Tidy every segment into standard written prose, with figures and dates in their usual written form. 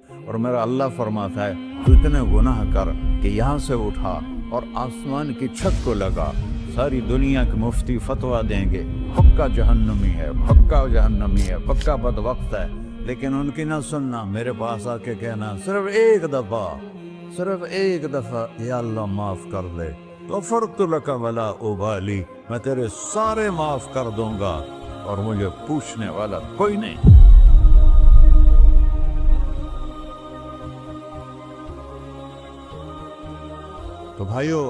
اور میرا اللہ فرماتا ہے تو اتنے گناہ کر کہ یہاں سے اٹھا اور آسمان کی چھت کو لگا، ساری دنیا کے مفتی فتویٰ دیں گے پکا جہنمی ہے، پکا جہنمی ہے، پکا بدبخت ہے، لیکن ان کی نہ سننا، میرے پاس آ کے کہنا صرف ایک دفعہ یا اللہ معاف کر دے، غفرت لک ولا ابالی، میں تیرے سارے معاف کر دوں گا اور مجھے پوچھنے والا کوئی نہیں۔ تو بھائیو،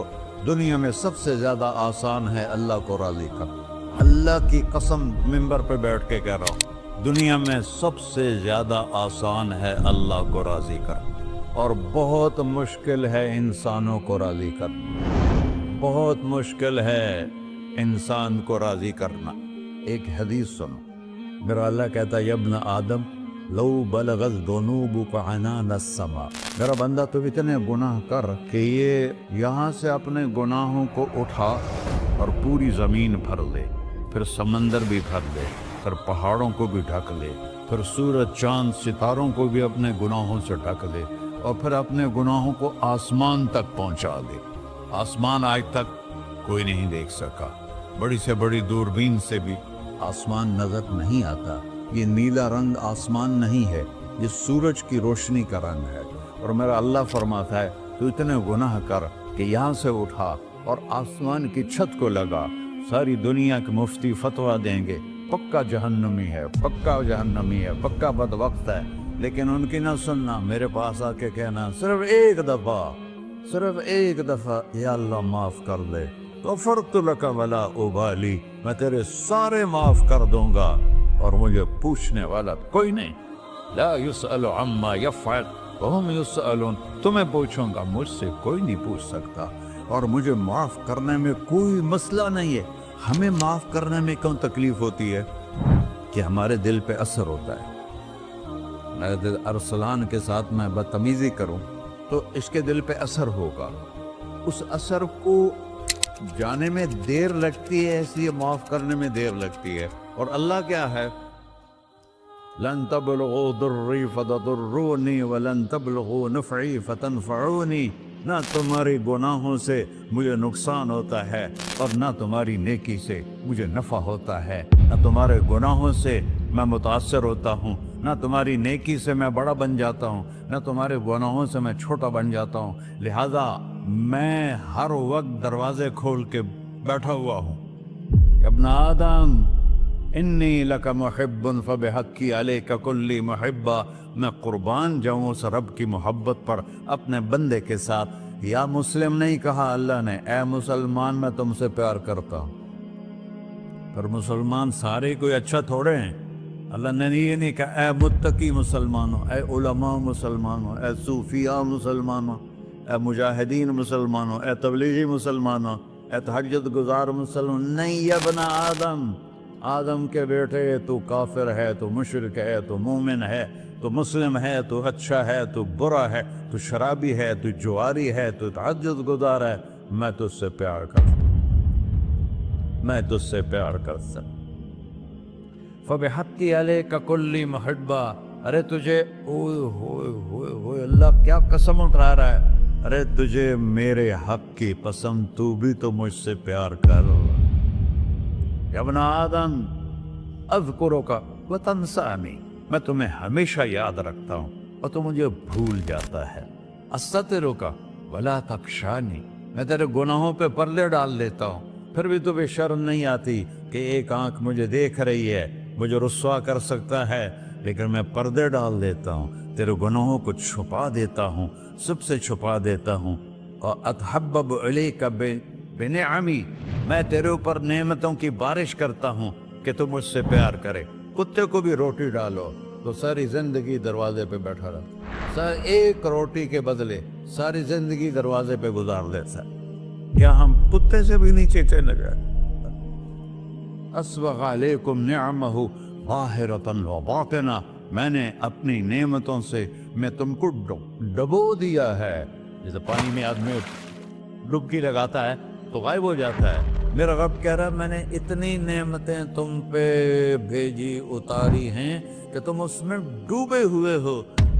دنیا میں سب سے زیادہ آسان ہے اللہ کو راضی کرنا، اللہ کی قسم ممبر پہ بیٹھ کے کہہ رہا ہوں، دنیا میں سب سے زیادہ آسان ہے اللہ کو راضی کرنا، اور بہت مشکل ہے انسانوں کو راضی کرنا، بہت مشکل ہے انسان کو راضی کرنا۔ ایک حدیث سنو، میرا اللہ کہتا ہے یا ابن آدم لو بلغت ذنوبک عنان السماء، میرا بندہ تو اتنے گناہ کر کہ یہ یہاں سے اپنے گناہوں کو اٹھا اور پوری زمین بھر لے، پھر سمندر بھی بھر لے، پھر پہاڑوں کو بھی ڈھک لے، پھر سورج چاند ستاروں کو بھی اپنے گناہوں سے ڈھک لے، اور پھر اپنے گناہوں کو آسمان تک پہنچا دے۔ آسمان آج تک کوئی نہیں دیکھ سکا، بڑی سے بڑی دوربین سے بھی آسمان نظر نہیں آتا، یہ نیلا رنگ آسمان نہیں ہے، یہ سورج کی روشنی کا رنگ ہے۔ اور میرا اللہ فرماتا ہے تو اتنے گناہ کر کہ یہاں سے اٹھا اور آسمان کی چھت کو لگا، ساری دنیا کے مفتی فتویٰ دیں گے پکا جہنمی ہے، پکا جہنمی ہے، پکا بدبخت ہے، لیکن ان کی نہ سننا، میرے پاس آ کے کہنا صرف ایک دفعہ یا اللہ معاف کر دے، غفرت لک ولا ابالی، میں تیرے سارے معاف کر دوں گا اور مجھے پوچھنے والا کوئی نہیں۔ لا يسأل عما يفعل وهم يسألون، تمہیں پوچھوں گا، مجھ سے کوئی نہیں پوچھ سکتا، اور مجھے معاف کرنے میں کوئی مسئلہ نہیں ہے۔ ہمیں معاف کرنے میں کیوں تکلیف ہوتی ہے؟ کہ ہمارے دل پہ اثر ہوتا ہے۔ میں ارسلان کے ساتھ میں بدتمیزی کروں تو اس کے دل پہ اثر ہوگا، اس اثر کو جانے میں دیر لگتی ہے، اس لیے معاف کرنے میں دیر لگتی ہے۔ اور اللہ کیا ہے؟ لن تبلغوا ضری فتضرونی ولن تبلغوا نفعی فتنفعونی، نہ تمہاری گناہوں سے مجھے نقصان ہوتا ہے اور نہ تمہاری نیکی سے مجھے نفع ہوتا ہے، نہ تمہارے گناہوں سے میں متاثر ہوتا ہوں، نہ تمہاری نیکی سے میں بڑا بن جاتا ہوں، نہ تمہارے گناہوں سے میں چھوٹا بن جاتا ہوں، لہذا میں ہر وقت دروازے کھول کے بیٹھا ہوا ہوں۔ ابن آدم انی لک محب فبحقی علیک کلی محبہ، میں قربان جاؤں اس رب کی محبت پر اپنے بندے کے ساتھ۔ یا مسلم نہیں کہا اللہ نے، اے مسلمان میں تم سے پیار کرتا ہوں۔ پر مسلمان سارے کوئی اچھا تھوڑے ہیں، اللہ نے یہ نہیں کہا اے متقی مسلمانوں، اے علماء مسلمانوں، اے صوفیاء مسلمانوں، اے مجاہدین مسلمانوں، اے تبلیغی مسلمانوں، اے تہجد گزار مسلمان، نہیں یا ابن آدم، آدم کے بیٹے، تو کافر ہے، تو مشرک ہے، تو مومن ہے، تو مسلم ہے، تو اچھا ہے، تو برا ہے، تو شرابی ہے، تو جواری ہے، تو تہجد گزار ہے، میں تجھ سے پیار کرتا ہوں، میں تجھ سے پیار کرتا ہوں۔ فبحقی علیک کلی محبہ، ارے تجھے اوئے ہوئے ہوئے ہوئے، اللہ کیا قسم اٹھا رہا ہے، ارے تجھے میرے حق کی قسم، تو بھی تو مجھ سے پیار کر۔ یا ابن آدم اذکرک وتنسانی، میں تمہیں ہمیشہ یاد رکھتا ہوں اور تو مجھے بھول جاتا ہے۔ استترک ولا تخشانی، میں تیرے گناہوں پہ پردے ڈال دیتا ہوں، پھر بھی تمہیں شرم نہیں آتی کہ ایک آنکھ مجھے دیکھ رہی ہے، مجھے رسوا کر سکتا ہے، لیکن میں پردے ڈال دیتا ہوں، تیرے گناہوں کو چھپا دیتا ہوں، سب سے چھپا دیتا ہوں۔ اور اتحبب علیک بنعمی، میں تیرے اوپر نعمتوں کی بارش کرتا ہوں کہ تو مجھ سے پیار کرے۔ کتے کو بھی روٹی ڈالو تو ساری زندگی دروازے پہ بیٹھا رہتا، ایک روٹی کے بدلے ساری زندگی دروازے پہ گزار دیتا ہے۔ کیا ہم کتے سے بھی نیچے چلے گئے؟ اسبغ علیکم نعمہ ظاہرۃ و باطنہ، میں نے اپنی نعمتوں سے میں تم کو ڈبو دیا ہے، جیسے پانی میں آدمی ڈبکی لگاتا ہے تو غائب ہو جاتا ہے۔ میرا رب کہہ رہا ہے میں نے اتنی نعمتیں تم پہ بھیجی، اتاری ہیں کہ تم اس میں ڈوبے ہوئے ہو،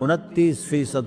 29%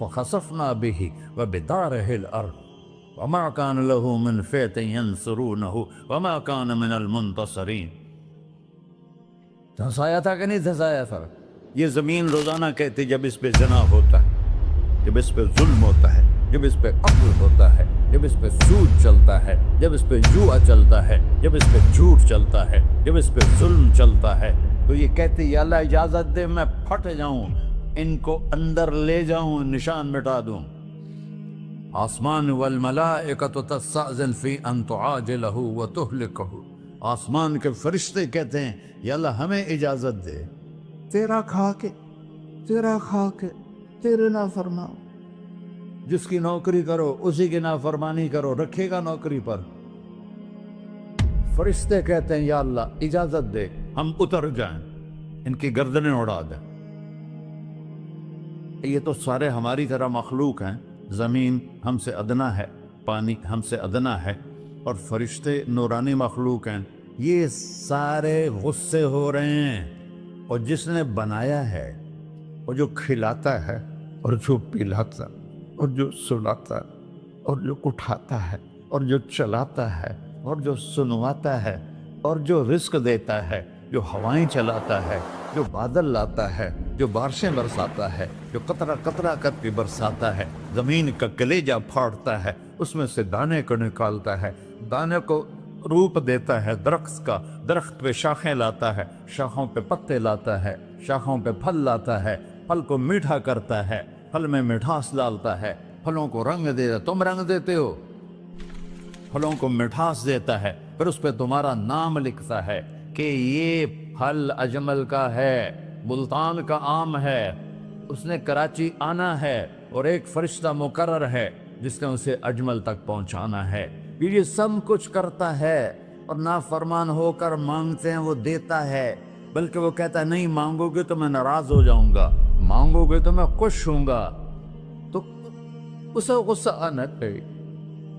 فخسفنا به وبداره الأرض وما كان له من فئة ينصرونه وما كان من المنتصرين. دھنسایا تھا کہ نہیں دھنسایا تھا؟ یہ زمین روزانہ کہتی جب اس پہ زنا ہوتا ہے، جب اس پہ ظلم ہوتا ہے، جب اس پہ قتل ہوتا ہے، جب اس پہ سود چلتا ہے، جب اس پہ جوا چلتا ہے، جب اس پہ جھوٹ چلتا ہے، جب اس پہ ظلم چلتا ہے، تو یہ کہتے یا اللہ اجازت دے میں پھٹ جاؤں، ان کو اندر لے جاؤں، نشان مٹا دوں. آسمان والملائکۃ تستأذن فی ان تعاجلہ وتہلکہ. آسمان کے فرشتے کہتے ہیں یا اللہ ہمیں اجازت دے، تیرا کھا کے تیرے نافرمان، جس کی نوکری کرو اسی کی نافرمانی کرو، رکھے گا نوکری پر. فرشتے کہتے ہیں یا اللہ اجازت دے ہم اتر جائیں، ان کی گردنیں اڑا دیں. یہ تو سارے ہماری طرح مخلوق ہیں، زمین ہم سے ادنا ہے، پانی ہم سے ادنا ہے، اور فرشتے نورانی مخلوق ہیں. یہ سارے غصے ہو رہے ہیں، اور جس نے بنایا ہے، اور جو کھلاتا ہے، اور جو پلاتا، اور جو سلاتا، اور جو اٹھاتا ہے، اور جو چلاتا ہے، اور جو سنواتا ہے، اور جو رزق دیتا ہے، جو ہوائیں چلاتا ہے، جو بادل لاتا ہے، جو بارشیں برساتا ہے، جو قطرہ قطرہ کر کے برساتا ہے، زمین کا کلیجہ پھاڑتا ہے، اس میں سے دانے کو نکالتا ہے، دانے کو روپ دیتا ہے درخت کا، درخت پہ شاخیں لاتا ہے، شاخوں پہ پتے لاتا ہے، شاخوں پہ پھل لاتا ہے، پھل کو میٹھا کرتا ہے، پھل میں مٹھاس ڈالتا ہے، پھلوں کو رنگ دیتا. تم رنگ دیتے ہو، پھلوں کو مٹھاس دیتا ہے، پھر اس پہ تمہارا نام لکھتا ہے کہ یہ پھل اجمل کا ہے، ملتان کا آم ہے، اس نے کراچی آنا ہے، اور ایک فرشتہ مقرر ہے جس نے اسے اجمل تک پہنچانا ہے. یہ سب کچھ کرتا ہے، اور نافرمان ہو کر مانگتے ہیں وہ دیتا ہے، بلکہ وہ کہتا ہے نہیں مانگو گے تو میں ناراض ہو جاؤں گا، مانگو گے تو میں خوش ہوں گا. تو اسے غصہ آنا چاہیے،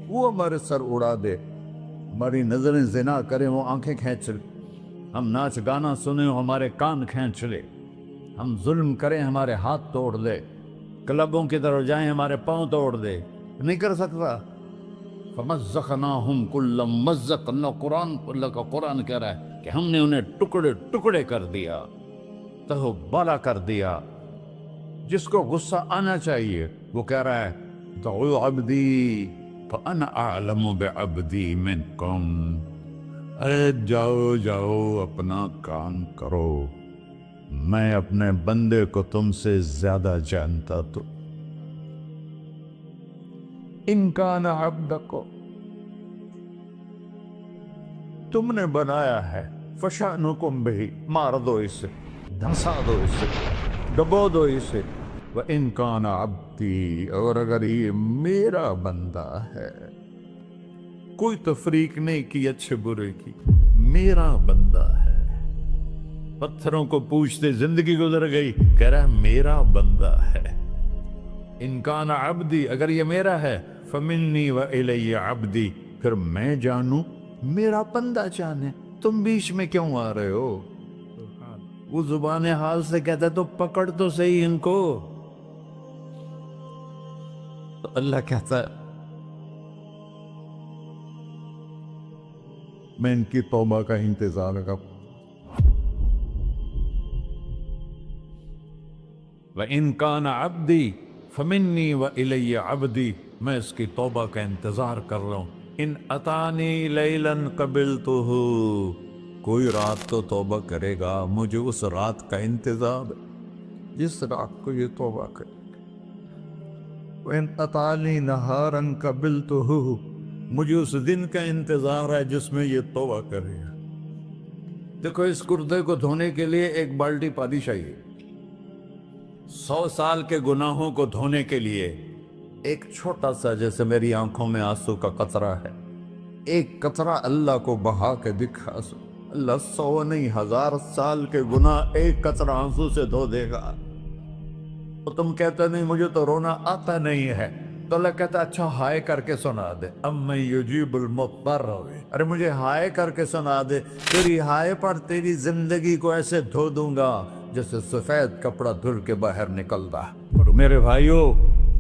وہ ہمارے سر اڑا دے، ہماری نظریں زنا کریں وہ آنکھیں کھینچ لے، ہم ناچ گانا سنیں ہمارے کان کھینچ لے، ہم ظلم کریں ہمارے ہاتھ توڑ دے، کلبوں کی طرف جائیں ہمارے پاؤں توڑ دے. نہیں کر سکتا. فَمَزَّقْنَاهُمْ كُلَّ مُمَزَّقٍ. اللہ کا قرآن کہہ رہا ہے کہ ہم نے انہیں ٹکڑے ٹکڑے کر دیا، تہو بالا کر دیا. جس کو غصہ آنا چاہیے وہ کہہ رہا ہے دعوا عبدی فانا اعلم بعبدی منکم. ارے جاؤ جاؤ اپنا کام کرو، میں اپنے بندے کو تم سے زیادہ جانتا. تو ان کان عبدکو، تم نے بنایا ہے، فشانکم بہی، مار دو اسے، دھنسا دو اسے، ڈبو دو اسے. وَإِن كَانَ عَبْدِي، اور اگر یہ میرا بندہ ہے، کوئی تفریق نہیں کی اچھے برے کی، میرا بندہ ہے. پتھروں کو پوچھتے زندگی گزر گئی، کہہ رہا ہے میرا بندہ ہے. ان کان عبدی، اگر یہ میرا ہے، فمنی وإلی عبدی، پھر میں جانوں میرا بندہ جانے. تم بیچ میں کیوں آ رہے ہو؟ وہ زبان حال سے کہتا ہے تو پکڑ تو صحیح ان کو. تو اللہ کہتا ہے میں ان کی توبہ کا انتظار کروں. وَإِن كَانَ عَبْدِي فَمِنِّي وَإِلَيَّ عَبْدِي، میں اس کی توبہ کا انتظار کر رہا ہوں. ان اتانی لیلاً قبلتہ، کوئی رات تو توبہ کرے گا، مجھے اس رات کا انتظار ہے جس رات کو یہ توبہ کرے. وَإِن أَتَانِي نَهَارًا قَبِلْتُهُ، مجھے اس دن کا انتظار ہے جس میں یہ توبہ کرے گا. دیکھو اس کردے کو دھونے کے لیے ایک بالٹی پانی چاہیے. 100 سال کے گناہوں کو دھونے کے لیے ایک چھوٹا سا، جیسے میری آنکھوں میں آنسو کا قطرہ ہے، ایک قطرہ اللہ کو بہا کے دکھا. اللہ 100 نہیں 1000 سال کے گناہ ایک قطرہ آنسو سے دھو دے گا. تو تم کہتے نہیں مجھے تو رونا آتا نہیں ہے، تو اللہ کہتا اچھا ہائے کر کے سنا دے. اَمَّن يُجِيبُ الْمُضْطَرَّ، ارے مجھے ہائے کر کے سنا دے، تیری ہائے پر تیری زندگی کو ایسے دھو دوں گا جیسے سفید کپڑا دھل کے باہر نکلتا. اور میرے بھائیو،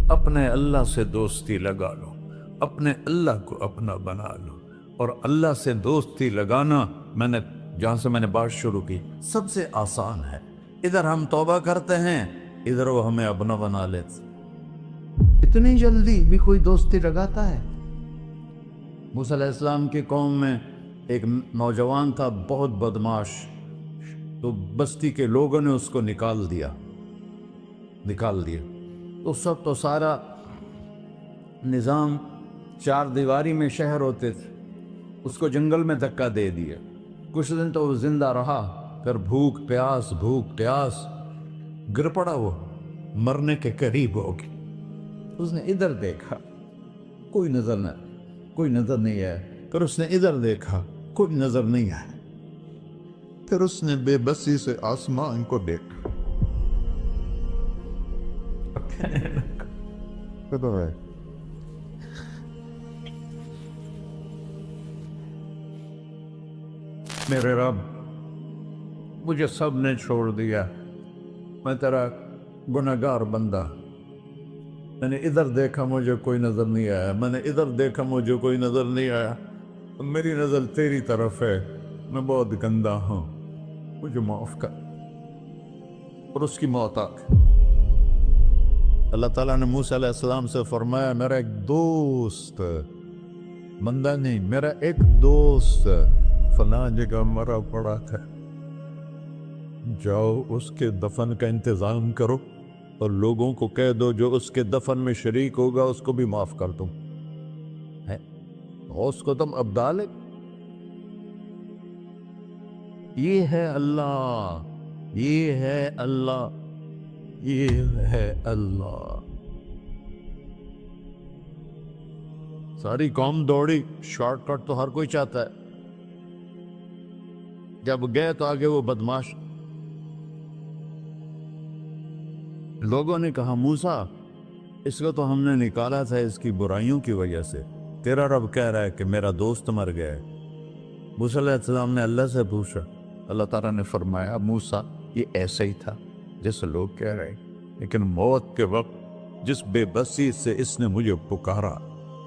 اپنے اللہ سے دوستی لگا لو، اپنے اللہ کو اپنا بنا لو۔ اور اللہ سے دوستی لگانا، جہاں سے میں نے بات شروع کی، سب سے آسان ہے۔ ادھر ہم توبہ کرتے ہیں، ادھر وہ ہمیں اپنا بنا لیتے۔ اتنی جلدی بھی کوئی دوستی لگاتا ہے؟ موسیٰ علیہ السلام کی قوم میں ایک نوجوان تھا، بہت بدماش، تو بستی کے لوگوں نے اس کو نکال دیا۔ تو سارا نظام چار دیواری میں شہر ہوتے تھے، اس کو جنگل میں دھکا دے دیا۔ کچھ دن تو وہ زندہ رہا، پھر بھوک پیاس گر پڑا، وہ مرنے کے قریب ہو گیا۔ اس نے ادھر دیکھا، کوئی نظر نہیں آیا۔ پھر اس نے ادھر دیکھا، کوئی نظر نہیں آیا۔ پھر اس نے بے بسی سے آسمان کو دیکھا۔ میرے رب، مجھے سب نے چھوڑ دیا، میں تیرا گنہگار بندہ۔ میں نے ادھر دیکھا، مجھے کوئی نظر نہیں آیا، میں نے ادھر دیکھا، مجھے کوئی نظر نہیں آیا۔ میری نظر تیری طرف ہے، میں بہت گندا ہوں، مجھے معاف کر۔ اور اس کی موت آ گئی۔ اللہ تعالیٰ نے موسیٰ علیہ السلام سے فرمایا، میرا ایک دوست، بندہ نہیں، میرا ایک دوست فلاں جگہ مرا پڑا تھا، جاؤ اس کے دفن کا انتظام کرو اور لوگوں کو کہہ دو جو اس کے دفن میں شریک ہوگا اس کو بھی معاف کر دوں۔ اس کو تم ابدال ہے۔ یہ ہے اللہ، یہ ہے اللہ، یہ ہے اللہ۔ ساری قوم دوڑی، شارٹ کٹ تو ہر کوئی چاہتا ہے۔ جب گئے تو آگے وہ بدماش، لوگوں نے کہا موسیٰ اس کو تو ہم نے نکالا تھا اس کی برائیوں کی وجہ سے، تیرا رب کہہ رہا ہے کہ میرا دوست مر گیا ہے۔ موسیٰ علیہ السلام نے اللہ سے پوچھا، اللہ تعالیٰ نے فرمایا موسیٰ یہ ایسا ہی تھا جیسے لوگ کہہ رہے ہیں، لیکن موت کے وقت جس بے بسی سے اس نے مجھے پکارا،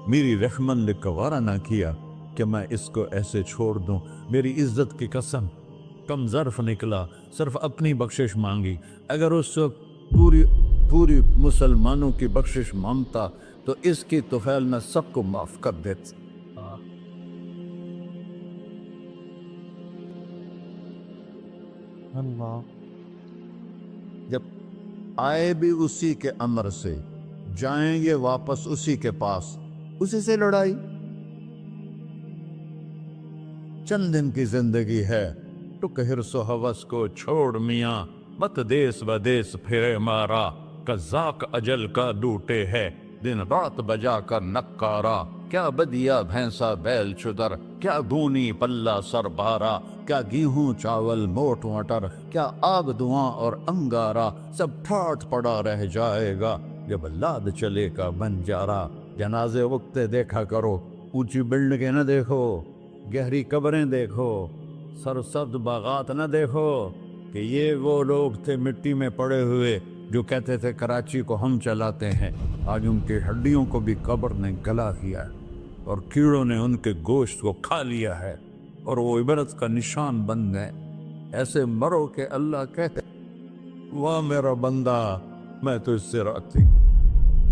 میری رحمت نے گوارا نہ کیا کہ میں اس کو ایسے چھوڑ دوں۔ میری عزت کی قسم، کم ظرف نکلا، صرف اپنی بخشش مانگی۔ اگر اس وقت پوری مسلمانوں کی بخشش مانگتا تو اس کی طفیل میں سب کو معاف کر دیتا۔ اللہ جب آئے بھی اسی کے امر سے، جائیں گے واپس اسی کے پاس، اسی سے لڑائی۔ چند دن کی زندگی ہے، ٹک حرص و ہوس کو چھوڑ میاں، مت دیس بدیس پھرے مارا، قزاق اجل کا ڈوٹے ہے، دن رات بجا کر نکارا، کیا بدیا بھینسا بیل چدر، کیا گونی پلہ سر بارا، کیا گیہوں چاول موٹ مٹر، کیا آب دھواں اور انگارا، سب ٹھاٹھ پڑا رہ جائے گا جب لاد چلے کا بنجارا۔ جنازے وقتے دیکھا کرو، اونچی بلڈنگیں نہ دیکھو، گہری قبریں دیکھو، سرسبز باغات نہ دیکھو کہ یہ وہ لوگ تھے مٹی میں پڑے ہوئے جو کہتے تھے کراچی کو ہم چلاتے ہیں۔ آج ان کی ہڈیوں کو بھی قبر نے گلا کیا ہے اور کیڑوں نے ان کے گوشت کو کھا لیا ہے اور وہ عبرت کا نشان بن گئے۔ ایسے مرو کہ اللہ کہتے واہ میرا بندہ، میں تو اس سے راضی۔